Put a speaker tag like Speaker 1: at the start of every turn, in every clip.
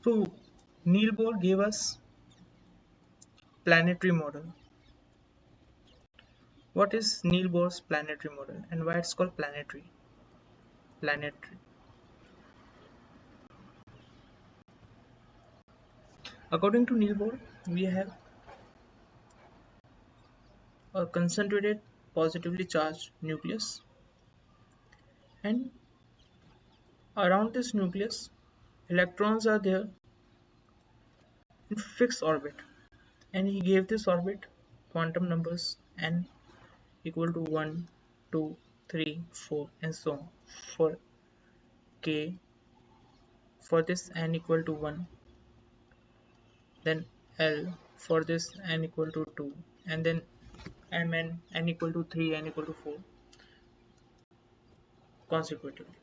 Speaker 1: So Neil Bohr gave us planetary model. What is Neil Bohr's planetary model and why it's called planetary? Planetary. According to Neil Bohr, we have a concentrated positively charged nucleus, and around this nucleus electrons are there in fixed orbit, and he gave this orbit quantum numbers n equal to 1, 2, 3, 4 and so on. For k, for this n equal to 1, then L for this n equal to 2, and then Mn n equal to 3, n equal to 4 consecutively.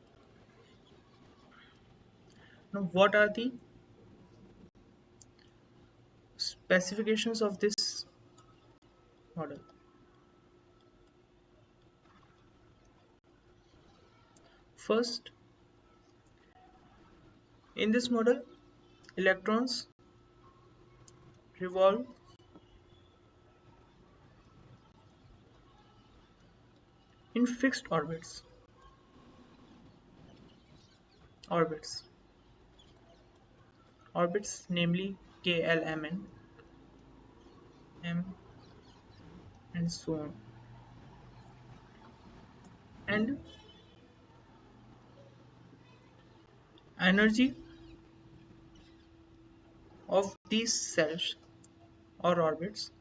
Speaker 1: Now what are the specifications of this model? First, in this model electrons revolve in fixed orbits namely k, l, m, n, m and so on, and energy of these cells or orbits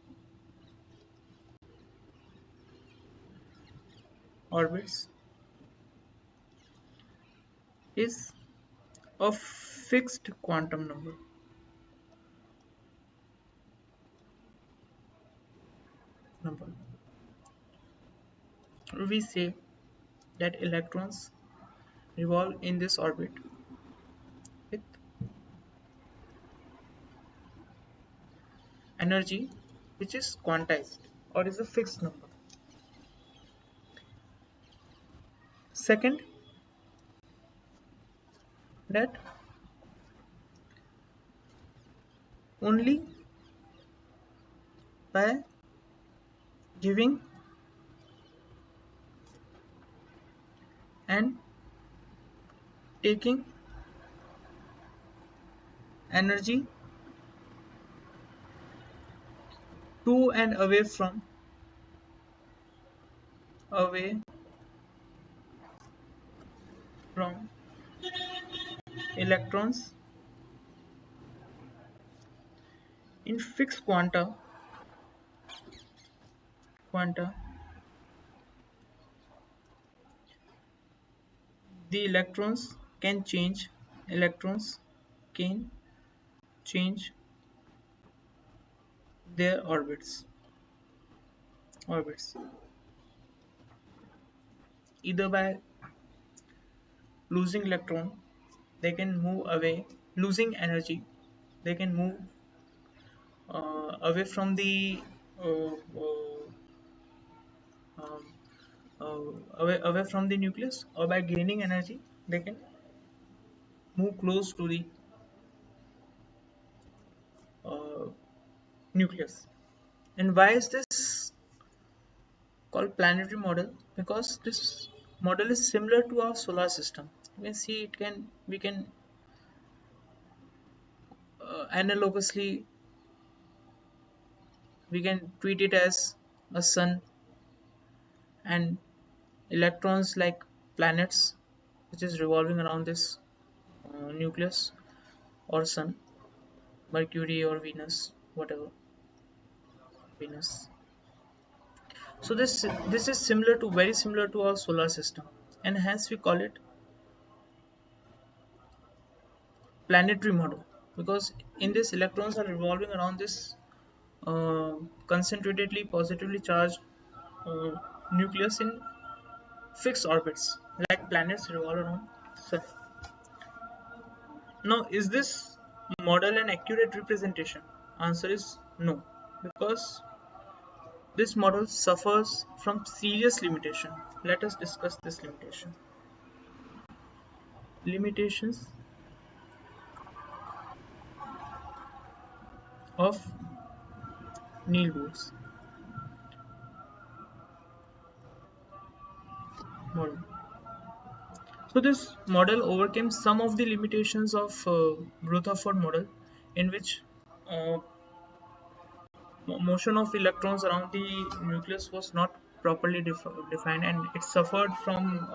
Speaker 1: is a fixed quantum number. We say that electrons revolve in this orbit with energy which is quantized or is a fixed number. Second, that only by giving and taking energy to and away from electrons in fixed quanta, the electrons can change their orbits either by losing electron, they can move away, losing energy, they can move away from the uh, uh, um, away from the nucleus, or by gaining energy they can move close to the uh, nucleus. And why is this called planetary model? Because this model is similar to our solar system. You can see we can analogously we can treat it as a sun, and electrons like planets which is revolving around this nucleus, or sun, Mercury or Venus, whatever, Venus. So this is very similar to our solar system, and hence we call it planetary model, because in this electrons are revolving around this uh, concentratedly positively charged uh, nucleus in fixed orbits like planets revolve around sun. Now, is this model an accurate representation? Answer is no, because this model suffers from serious limitation. Let us discuss this limitation. Limitations of Niels Bohr's model. So this model overcame some of the limitations of Rutherford model, in which uh, motion of electrons around the nucleus was not properly defined, and it suffered from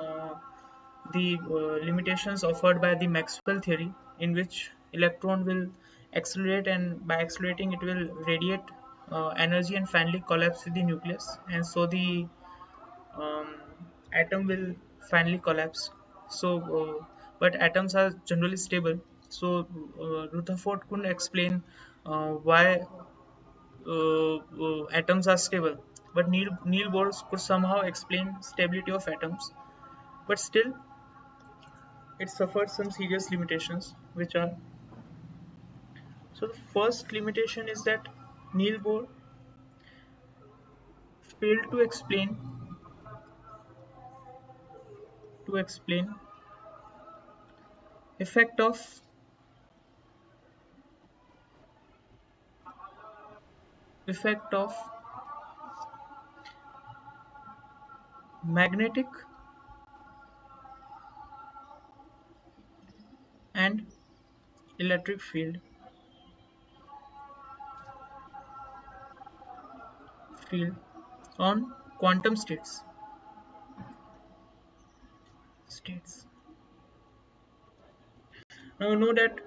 Speaker 1: the limitations offered by the Maxwell theory, in which electron will accelerate, and by accelerating it will radiate energy and finally collapse the nucleus, and so the um, atom will finally collapse. So but atoms are generally stable, so Rutherford couldn't explain why atoms are stable, but Neil Bohr could somehow explain stability of atoms, but still it suffered some serious limitations, which are, so the first limitation is that Neil Bohr failed to explain effect of effect of magnetic and electric field on quantum states. Now we know that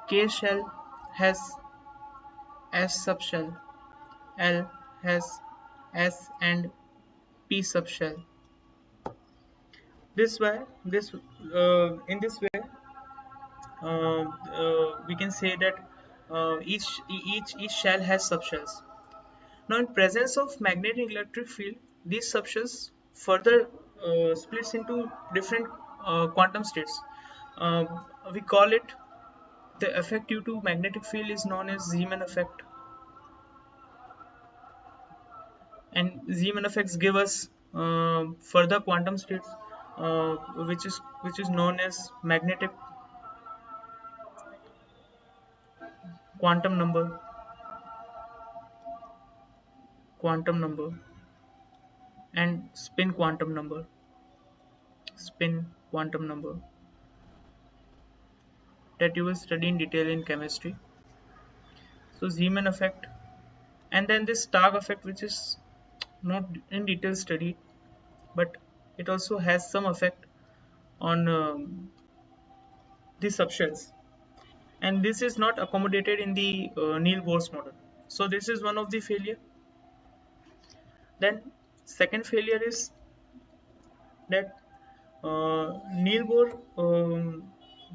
Speaker 1: K shell has S subshell, L has S and P subshell. This way, this in this way, we can say that each shell has subshells. Now, in presence of magnetic electric field, these subshells further splits into different quantum states. We call it, the effect due to magnetic field is known as Zeeman effect, and Zeeman effects give us further quantum states, uh, which is known as magnetic quantum number, quantum number, and spin quantum number that you will study in detail in chemistry. So Zeeman effect, and then this Stark effect, which is not in detail studied, but it also has some effect on the subshells, and this is not accommodated in the Neil Bohr's model. So this is one of the failure. Then second failure is that Neil Bohr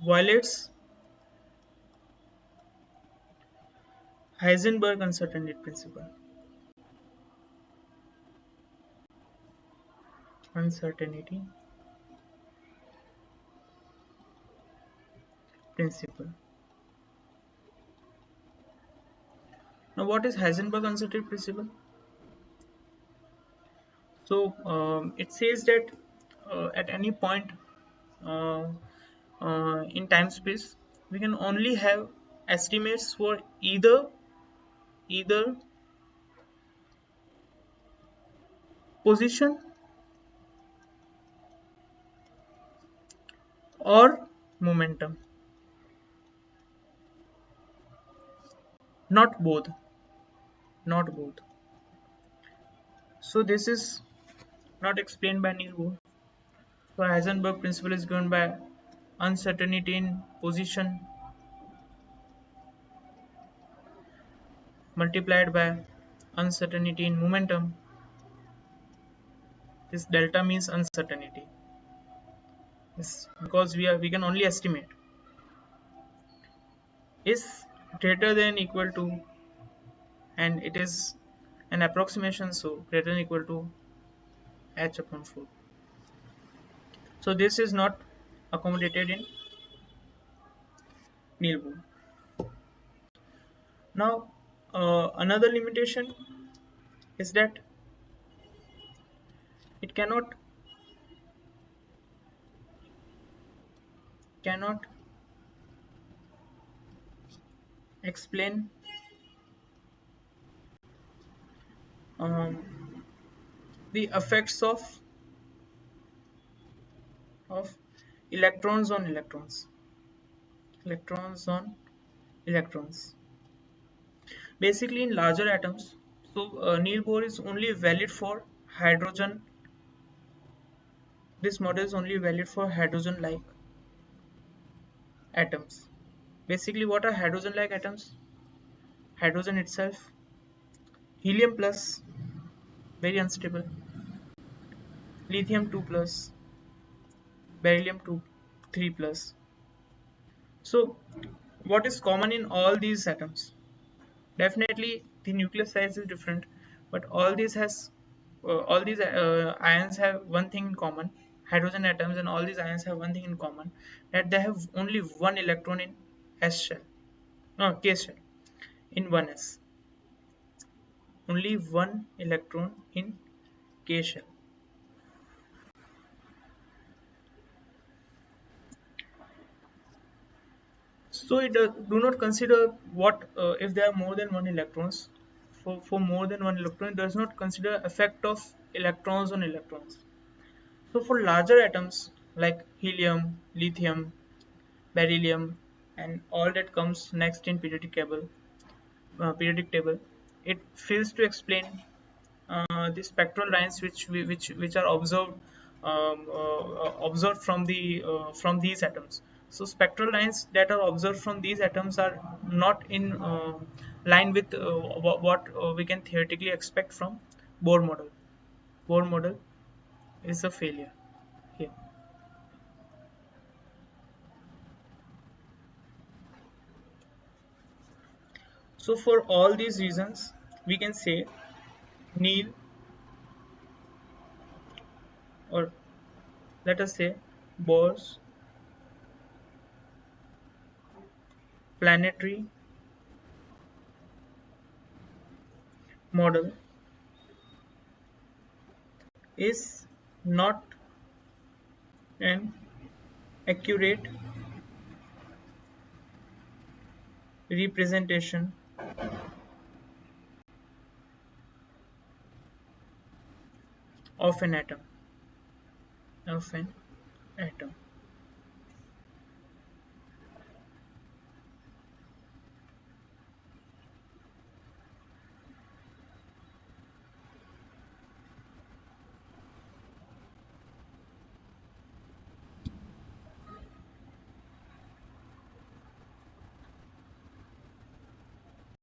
Speaker 1: violates Heisenberg uncertainty principle. Uncertainty principle. Now, what is Heisenberg uncertainty principle? So it says that at any point uh, in time space, we can only have estimates for either position or momentum, not both, not both. So this is not explained by Niels Bohr. So Heisenberg principle is given by uncertainty in position multiplied by uncertainty in momentum. This delta means uncertainty. This, because we can only estimate, is greater than equal to, and it is an approximation, so greater than equal to h upon 4. So this is not accommodated in Neil Bohr. Now another limitation is that it cannot explain um, the effects of electrons on electrons. Electrons on electrons. Basically, in larger atoms. So Neil Bohr is only valid for hydrogen. This model is only valid for hydrogen-like atoms. Basically, what are hydrogen-like atoms? Hydrogen itself, helium plus, very unstable, lithium 2 plus, beryllium 2, 3 plus. So, what is common in all these atoms? Definitely, the nucleus size is different, but all these ions have one thing in common. Hydrogen atoms and all these ions have one thing in common, that they have only one electron in S shell, no K shell, in 1s. Only one electron in K shell. So it do not consider what if there are more than one electrons. For more than one electron, it does not consider effect of electrons on electrons. So for larger atoms like helium, lithium, beryllium, and all that comes next in periodic table, it fails to explain the spectral lines which are observed from these atoms. So spectral lines that are observed from these atoms are not in line with what we can theoretically expect from Bohr model. Bohr model is a failure here. So for all these reasons, we can say Neil, or let us say Bohr's planetary model is not an accurate representation of an atom.